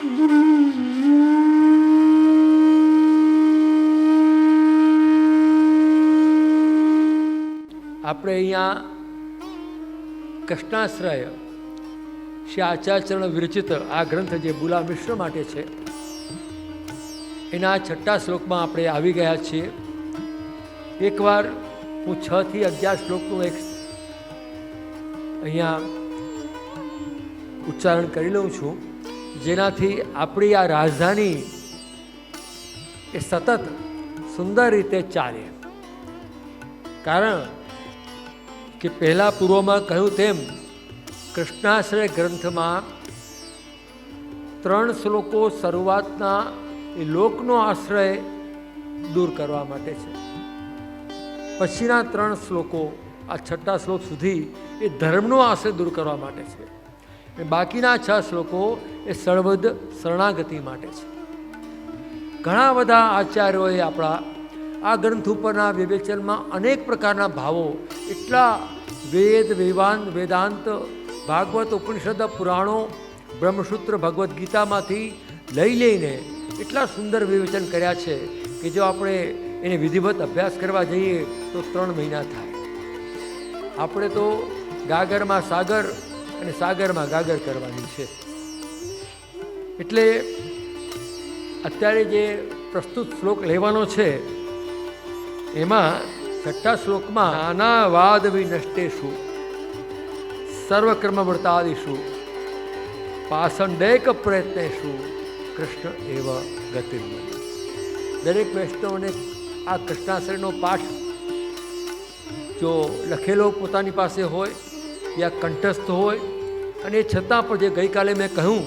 આપણે અહીંયા કૃષ્ણાશ્રય શ્રી આચાર્યચરણ વિરચિત આ ગ્રંથ જે બુલા મિશ્ર માટે છે એના 6 શ્લોકમાં આપણે આવી ગયા છીએ. એકવાર હું 6 થી 11 શ્લોકનું એક અહીંયા ઉચ્ચારણ કરી લઉં છું, જેનાથી આપણી આ રાજધાની એ સતત સુંદર રીતે ચાલે. કારણ કે પહેલા પૂર્વમાં કહ્યું તેમ કૃષ્ણાશ્રય ગ્રંથમાં 3 શ્લોકો શરૂઆતના એ લોકનો આશ્રય દૂર કરવા માટે છે. પછીના 3 શ્લોકો આ 6 શ્લોક સુધી એ ધર્મનો આશ્રય દૂર કરવા માટે છે. બાકીના 6 શ્લોકો એ સર્વદ શરણાગતિ માટે છે. ઘણા બધા આચાર્યોએ આપણા આ ગ્રંથ ઉપરના વિવેચનમાં અનેક પ્રકારના ભાવો, એટલા વેદ વેદાંત ભાગવત ઉપનિષદ પુરાણો બ્રહ્મસૂત્ર ભગવદ્ ગીતામાંથી લઈ લઈને એટલા સુંદર વિવેચન કર્યા છે કે જો આપણે એને વિધિવત અભ્યાસ કરવા જઈએ તો 3 મહિના થાય. આપણે તો ગાગરમાં સાગર અને સાગરમાં ગાગર કરવાની છે. એટલે અત્યારે જે પ્રસ્તુત શ્લોક લેવાનો છે એમાં 6 શ્લોકમાં નાનાવાદ વિનષ્ટેષુ સર્વકર્મ વર્તાદિષુ પાષંડેક પ્રયત્નેષુ કૃષ્ણ એવ ગતિર્મય. દરેક વૈષ્ણવને આ કૃષ્ણાશ્રયનો પાઠ જો લખેલો પોતાની પાસે હોય યા કંઠસ્થ હોય, અને છતાં પણ જે ગઈકાલે મેં કહ્યું,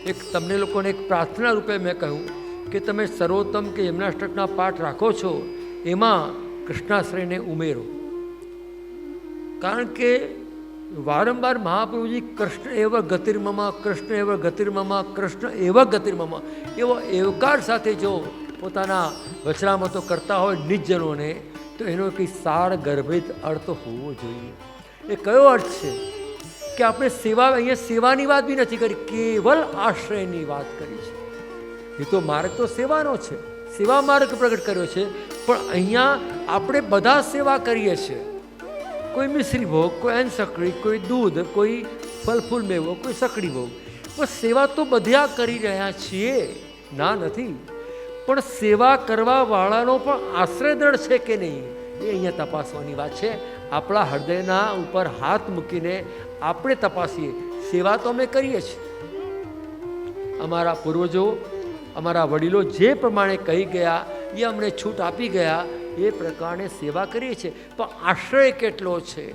એક તમને લોકોને એક પ્રાર્થના રૂપે મેં કહ્યું કે તમે સર્વોત્તમ કે યમનાષ્ટકના પાઠ રાખો છો એમાં કૃષ્ણાશ્રયને ઉમેરો. કારણ કે વારંવાર મહાપ્રભુજી કૃષ્ણ એવ ગતિર્મમા, કૃષ્ણ એવ ગતિર્મમા, કૃષ્ણ એવ ગતિર્મમા એવો એવકાર સાથે જો પોતાના વચનામતો કરતા હોય નિજજનોને, તો એનો કંઈ સાર ગર્ભિત અર્થ હોવો જોઈએ. એ કયો અર્થ છે કે આપણે અહીંયા સેવાની વાત બી નથી કરી, કેવલ આશ્રયની વાત કરી છે. એ તો માર્ગ તો સેવાનો છે, સેવા માર્ગ પ્રગટ કર્યો છે, પણ અહીંયા આપણે બધા સેવા કરીએ છીએ. કોઈ મિશ્રી ભોગ, કોઈ અન્ન સકડી, કોઈ દૂધ, કોઈ ફલ ફૂલ મેવો, કોઈ સકડી ભોગ, પણ સેવા તો બધા કરી રહ્યા છીએ, ના નથી. પણ સેવા કરવા વાળાનો પણ આશ્રય દ્રઢ છે કે નહીં એ અહીંયા તપાસવાની વાત છે. આપણા હૃદયના ઉપર હાથ મૂકીને આપણે તપાસીએ. સેવા તો અમે કરીએ છીએ. અમારા પૂર્વજો, અમારા વડીલો જે પ્રમાણે કહી ગયા, એ અમને છૂટ આપી ગયા, એ પ્રકારે સેવા કરીએ છીએ. પણ આશ્રય કેટલો છે,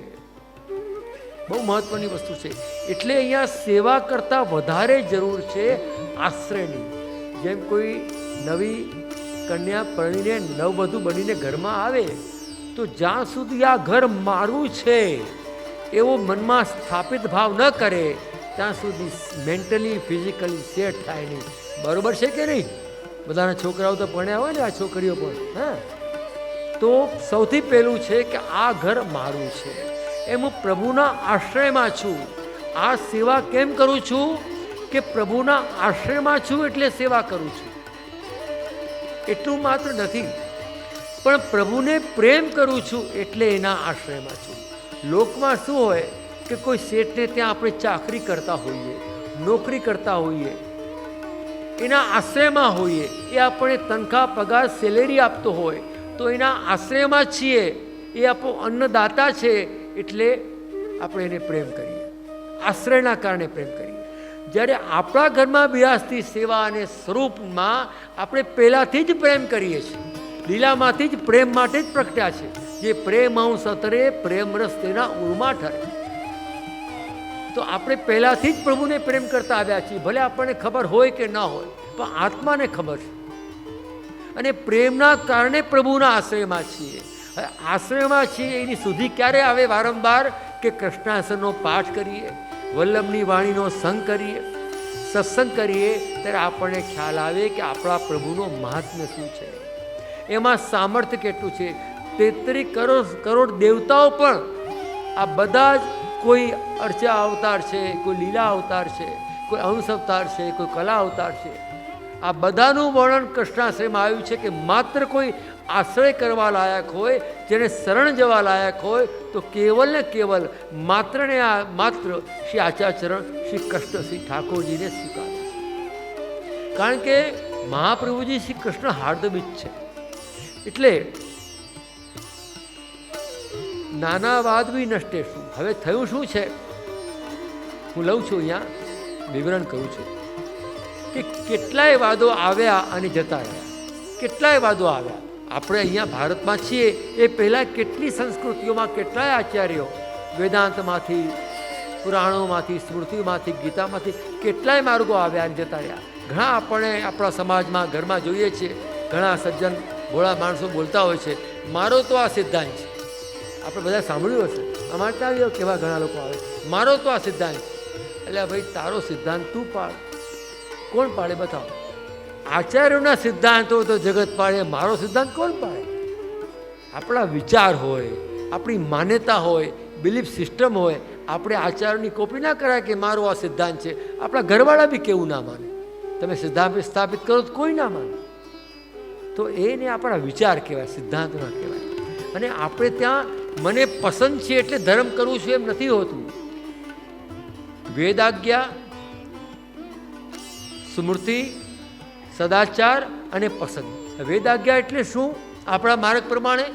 બહુ મહત્વની વસ્તુ છે. એટલે અહીંયા સેવા કરતાં વધારે જરૂર છે આશ્રયની. જેમ કોઈ નવી કન્યા પરણીને નવવધુ બનીને ઘરમાં આવે તો જ્યાં સુધી આ ઘર મારું છે એવો મનમાં સ્થાપિત ભાવ ન કરે ત્યાં સુધી મેન્ટલી ફિઝિકલી સેટ થાય નહીં. બરાબર છે કે નહીં? બધાના છોકરાઓ તો ભણ્યા હોય ને, આ છોકરીઓ પણ. હા, તો સૌથી પહેલું છે કે આ ઘર મારું છે, એમ હું પ્રભુના આશ્રયમાં છું. આ સેવા કેમ કરું છું કે પ્રભુના આશ્રયમાં છું એટલે સેવા કરું છું. એટલું માત્ર નથી, પણ પ્રભુને પ્રેમ કરું છું એટલે એના આશ્રયમાં છું. લોકમાં શું હોય કે કોઈ શેઠને ત્યાં આપણે ચાકરી કરતા હોઈએ, નોકરી કરતા હોઈએ, એના આશ્રયમાં હોઈએ, એ આપણે તનખા પગાર સેલેરી આપતો હોય તો એના આશ્રયમાં છીએ, એ આપણો અન્નદાતા છે એટલે આપણે એને પ્રેમ કરીએ, આશ્રયના કારણે પ્રેમ કરીએ. જ્યારે આપણા ઘરમાં બિરાજતી સેવા અને સ્વરૂપમાં આપણે પહેલાંથી જ પ્રેમ કરીએ છીએ. લીલામાંથી જ પ્રેમ માટે જ પ્રગટ્યા છે. જે પ્રેમ અંશ અતરે પ્રેમ રસ તેના ઉર્મા ઠરે. તો આપણે પહેલાંથી જ પ્રભુને પ્રેમ કરતા આવ્યા છીએ. ભલે આપણને ખબર હોય કે ના હોય, પણ આત્માને ખબર છે. અને પ્રેમના કારણે પ્રભુના આશ્રયમાં છીએ. આશ્રયમાં છીએ એની સુધી ક્યારે આવે? વારંવાર કે કૃષ્ણાશ્રયનો પાઠ કરીએ, વલ્લભની વાણીનો સંગ કરીએ, સત્સંગ કરીએ, ત્યારે આપણને ખ્યાલ આવે કે આપણા પ્રભુનો મહાત્મ્ય શું છે, એમાં સામર્થ્ય કેટલું છે. 33 કરોડ દેવતાઓ પણ આ બધા જ કોઈ અર્ચા અવતાર છે, કોઈ લીલા અવતાર છે, કોઈ અંશ અવતાર છે, કોઈ કલા અવતાર છે. આ બધાનું વર્ણન કૃષ્ણાશ્રયમાં આવ્યું છે કે માત્ર કોઈ આશ્રય કરવા લાયક હોય, જેને શરણ જવા લાયક હોય તો કેવલ ને કેવલ માત્ર ને આ માત્ર શ્રી આચાર્યચરણ શ્રી કૃષ્ણ શ્રી ઠાકોરજીને સ્વીકારે છે. કારણ કે મહાપ્રભુજી શ્રી કૃષ્ણ હાર્દબીજ છે. એટલે નાના વાદ બી નષ્ટે શું. હવે થયું શું છે, હું લઉં છું અહીંયા વિવરણ કરું છું કે કેટલાય વાદો આવ્યા અને જતા રહ્યા. કેટલાય વાદો આવ્યા. આપણે અહીંયા ભારતમાં છીએ એ પહેલાં કેટલી સંસ્કૃતિઓમાં કેટલાય આચાર્યો વેદાંતમાંથી, પુરાણોમાંથી, સ્મૃતિમાંથી, ગીતામાંથી કેટલાય માર્ગો આવ્યા અને જતા રહ્યા. ઘણા આપણે આપણા સમાજમાં ઘરમાં જોઈએ છીએ, ઘણા સજ્જન ભોળા માણસો બોલતા હોય છે, મારો તો આ સિદ્ધાંત છે. આપણે બધા સાંભળ્યું હશે, અમારે ત્યાં કેવા ઘણા લોકો આવે, મારો તો આ સિદ્ધાંત છે. એટલે ભાઈ તારો સિદ્ધાંત તું પાડ. કોણ પાડે બતાવો. આચાર્યોના સિદ્ધાંતો તો જગત પાડે, મારો સિદ્ધાંત કોણ પાડે? આપણા વિચાર હોય, આપણી માન્યતા હોય, બિલીફ સિસ્ટમ હોય, આપણે આચાર્યોની કોપી ના કરાય કે મારો આ સિદ્ધાંત છે. આપણા ઘરવાળા બી કેવું ના માને. તમે સિદ્ધાંત સ્થાપિત કરો તો કોઈ ના માને. તો એને આપણા વિચાર કહેવાય, સિદ્ધાંત ના કહેવાય. અને આપણે ત્યાં મને પસંદ છે એટલે ધર્મ કરવું છે એમ નથી હોતું. વેદાજ્ઞા, સ્મૃતિ, સદાચાર અને પસંદ. વેદાજ્ઞા એટલે શું? આપણા માર્ગ પ્રમાણે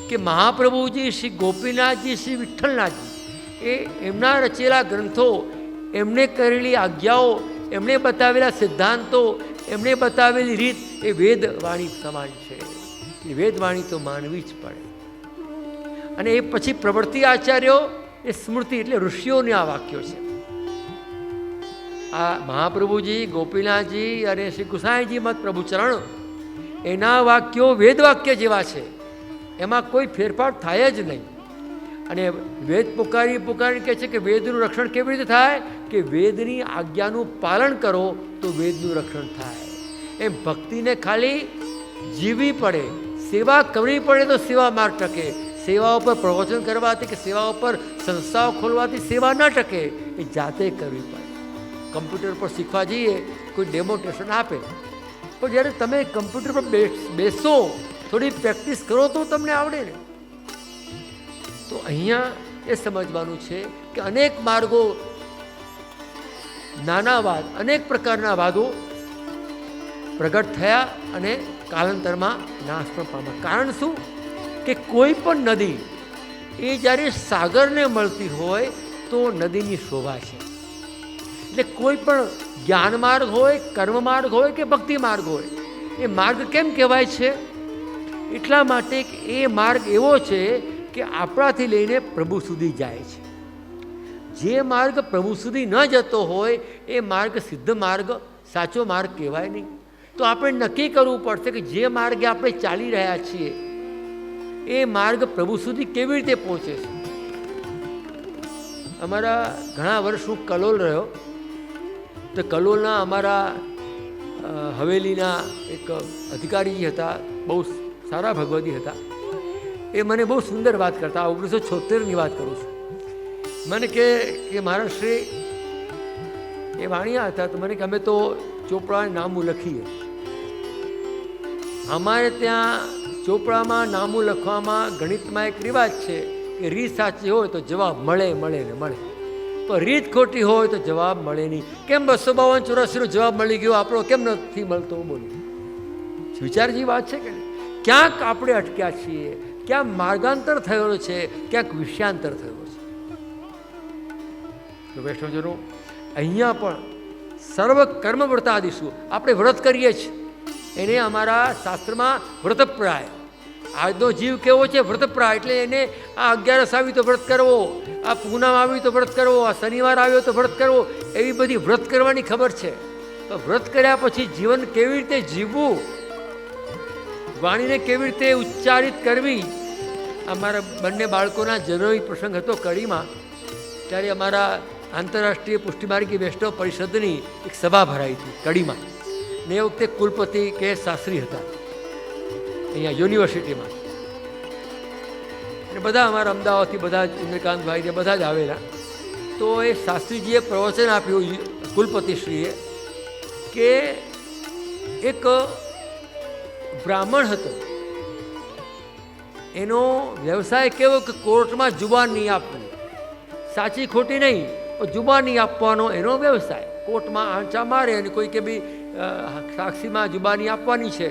કે મહાપ્રભુજી, શ્રી ગોપીનાથજી, શ્રી વિઠ્ઠલનાથજી એ એમના રચેલા ગ્રંથો, એમને કરેલી આજ્ઞાઓ, એમણે બતાવેલા સિદ્ધાંતો, એમણે બતાવેલી રીત એ વેદવાણી સમાન છે. એ વેદવાણી તો માનવી જ પડે. અને એ પછી પ્રવૃત્તિ આચાર્યો એ સ્મૃતિ એટલે ઋષિઓની આ વાક્યો છે. આ મહાપ્રભુજી, ગોપીનાથજી અને શ્રી ગુસાઈજી મત પ્રભુચરણ એના વાક્યો વેદ વાક્ય જેવા છે, એમાં કોઈ ફેરફાર થાય જ નહીં. અને વેદ પુકારી કહે છે કે વેદનું રક્ષણ કેવી રીતે થાય? કે વેદની આજ્ઞાનું પાલન કરો તો વેદનું રક્ષણ થાય. એમ ભક્તિને ખાલી જીવવી પડે, સેવા કરવી પડે તો સેવા માર્ગ ટકે. સેવા ઉપર પ્રવચન કરવાથી કે સેવા ઉપર સંસ્થાઓ ખોલવાથી સેવા ન ટકે, એ જાતે કરવી પડે. કમ્પ્યુટર પર શીખવા જઈએ, કોઈ ડેમોન્સ્ટ્રેશન આપે, પણ જ્યારે તમે કમ્પ્યુટર પર બેસો, થોડી પ્રેક્ટિસ કરો તો તમને આવડે ને. તો અહીંયા એ સમજવાનું છે કે અનેક માર્ગો, નાના વાદ, અનેક પ્રકારના વાદો પ્રગટ થયા અને કાલાંતરમાં નાશ પણ પામ્યા. કારણ શું? કે કોઈ પણ નદી એ જ્યારે સાગરને મળતી હોય તો નદીની શોભા છે. એટલે કોઈ પણ જ્ઞાન માર્ગ હોય, કર્મ માર્ગ હોય કે ભક્તિ માર્ગ હોય, એ માર્ગ કેમ કહેવાય છે? એટલા માટે કે એ માર્ગ એવો છે કે આપણાથી લઈને પ્રભુ સુધી જાય છે. જે માર્ગ પ્રભુ સુધી ન જતો હોય એ માર્ગ સિદ્ધ માર્ગ, સાચો માર્ગ કહેવાય નહીં. તો આપણે નક્કી કરવું પડશે કે જે માર્ગે આપણે ચાલી રહ્યા છીએ એ માર્ગ પ્રભુ સુધી કેવી રીતે પહોંચે છે. અમારા ઘણા વર્ષ હું કલોલ રહ્યો, તો કલોલના અમારા હવેલીના એક અધિકારીજી હતા, બહુ સારા ભગવદી હતા. એ મને બહુ સુંદર વાત કરતા. 1976ની વાત કરું છું. મને કે મહારાજશ્રી એ વાણિયા હતા, તો મને કે અમે તો ચોપડાને નામું લખીએ. અમારે ત્યાં ચોપડામાં નામું લખવામાં ગણિતમાં એક રિવાજ છે કે રીત સાચી હોય તો જવાબ મળે ને મળે, પણ રીત ખોટી હોય તો જવાબ મળે નહીં. કેમ 252-84નો જવાબ મળી ગયો, આપણો કેમ નથી મળતો? બોલો, વિચારજી વાત છે કે ક્યાંક આપણે અટક્યા છીએ, ક્યાંક માર્ગાંતર થયેલો છે, ક્યાંક વિષયાંતર થયેલો છે. તો વૈષ્ણવજનો, અહીંયા પણ સર્વ કર્મ વ્રતાદિશું, આપણે વ્રત કરીએ છીએ, એને અમારા શાસ્ત્રમાં વ્રતપ્રાય. આજનો જીવ કેવો છે? વ્રતપ્રાય. એટલે એને આ 11 આવી તો વ્રત કરવો, આ પૂનમ આવી તો વ્રત કરવો, આ શનિવાર આવ્યો તો વ્રત કરવો, એવી બધી વ્રત કરવાની ખબર છે. તો વ્રત કર્યા પછી જીવન કેવી રીતે જીવવું, વાણીને કેવી રીતે ઉચ્ચારિત કરવી. અમારા બંને બાળકોના જન્મનો પ્રસંગ હતો કડીમાં, ત્યારે અમારા આંતરરાષ્ટ્રીય પુષ્ટિમાર્ગી વૈષ્ણવ પરિષદની એક સભા ભરાઈ હતી કડીમાં. ને એ વખતે કુલપતિ કે શાસ્ત્રી હતા અહીંયા યુનિવર્સિટીમાં. અને બધા અમારા અમદાવાદથી બધા જ ઇન્દ્રકાંતભાઈ ને બધા જ આવેલા. તો એ શાસ્ત્રીજીએ પ્રવચન આપ્યું કુલપતિશ્રીએ કે એક બ્રાહ્મણ હતો, એનો વ્યવસાય કેવો કે કોર્ટમાં જુબાન નહીં આપવી, સાચી ખોટી નહીં પણ જુબાન નહીં આપવાનો એનો વ્યવસાય. કોર્ટમાં આંચા મારે અને કોઈ કે બી સાક્ષીમાં જુબાની આપવાની છે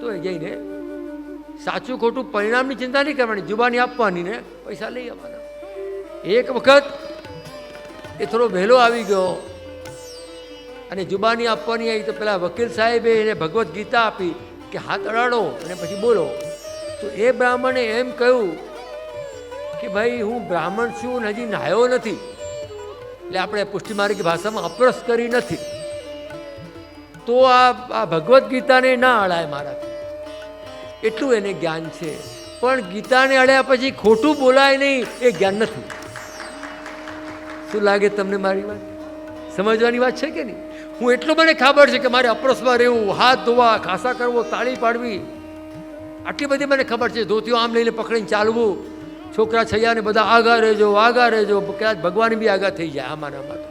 તો એ જઈને સાચું ખોટું પરિણામની ચિંતા નહીં કરવાની, જુબાની આપવાની ને પૈસા લઈ આવવાના. એક વખત એ થોડો વહેલો આવી ગયો અને જુબાની આપવાની આવી તો પેલા વકીલ સાહેબે એને ભગવદ્ ગીતા આપી કે હાથ અડાડો અને પછી બોલો. તો એ બ્રાહ્મણે એમ કહ્યું કે ભાઈ હું બ્રાહ્મણ છું ને હજી નાહ્યો નથી, એટલે આપણે પુષ્ટિમાર્ગી ભાષામાં અપરસ કરી નથી, તો આ ભગવદ્ ગીતાને ના અડાય મારાથી, એટલું એને જ્ઞાન છે. પણ ગીતાને અડ્યા પછી ખોટું બોલાય નહીં એ જ્ઞાન નથી. શું લાગે તમને મારી વાત? સમજવાની વાત છે કે નહીં? હું એટલું મને ખબર છે કે મારે અપરસમાં રહેવું, હાથ ધોવા, ખાસા કરવો, તાળી પાડવી, આટલી બધી મને ખબર છે. ધોતીઓ આમ લઈને પકડીને ચાલવું, છોકરા છૈયાને બધા આગા રહેજો, કદાચ ભગવાન બી આગા થઈ જાય આમાં આમાં.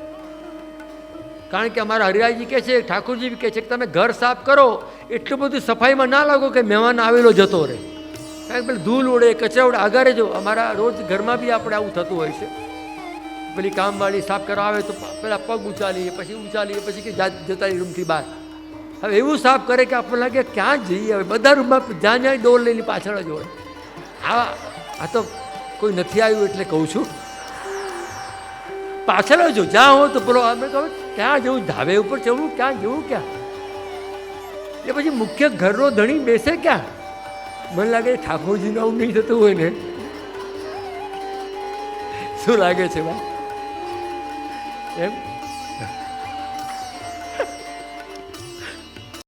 કારણ કે અમારા હરિરાયજી કહે છે, ઠાકોરજી બી કહે છે કે તમે ઘર સાફ કરો એટલું બધું સફાઈમાં ના લાગો કે મહેમાન આવેલો જતો રહે. કારણ કે પેલું ધૂળ ઉડે, કચરા ઉડે, આગા રહેજો. અમારા રોજ ઘરમાં બી આપણે આવું થતું હોય છે. પેલી કામવાળી સાફ કરવા આવે તો પેલા પગ ઉચાલીએ, પછી કે જતા રૂમથી બહાર. હવે એવું સાફ કરે કે આપણને લાગે ક્યાં જઈએ, હવે બધા રૂમમાં જ્યાં જ્યાં ડોર લઈને પાછળ જ હોય. આ તો કોઈ નથી આવ્યું એટલે કહું છું, પાછળ જો જ્યાં હોય તો પેલો અમે કહું ક્યાં જવું, ધાબે ઉપર ચડવું, ક્યાં જવું, ક્યાં. એટલે પછી મુખ્ય ઘરનો ધણી બેસે ક્યાં? મને લાગે ઠાકોરજીનું આવું નહીં થતું હોય ને. શું લાગે છે ભાઈ? એમ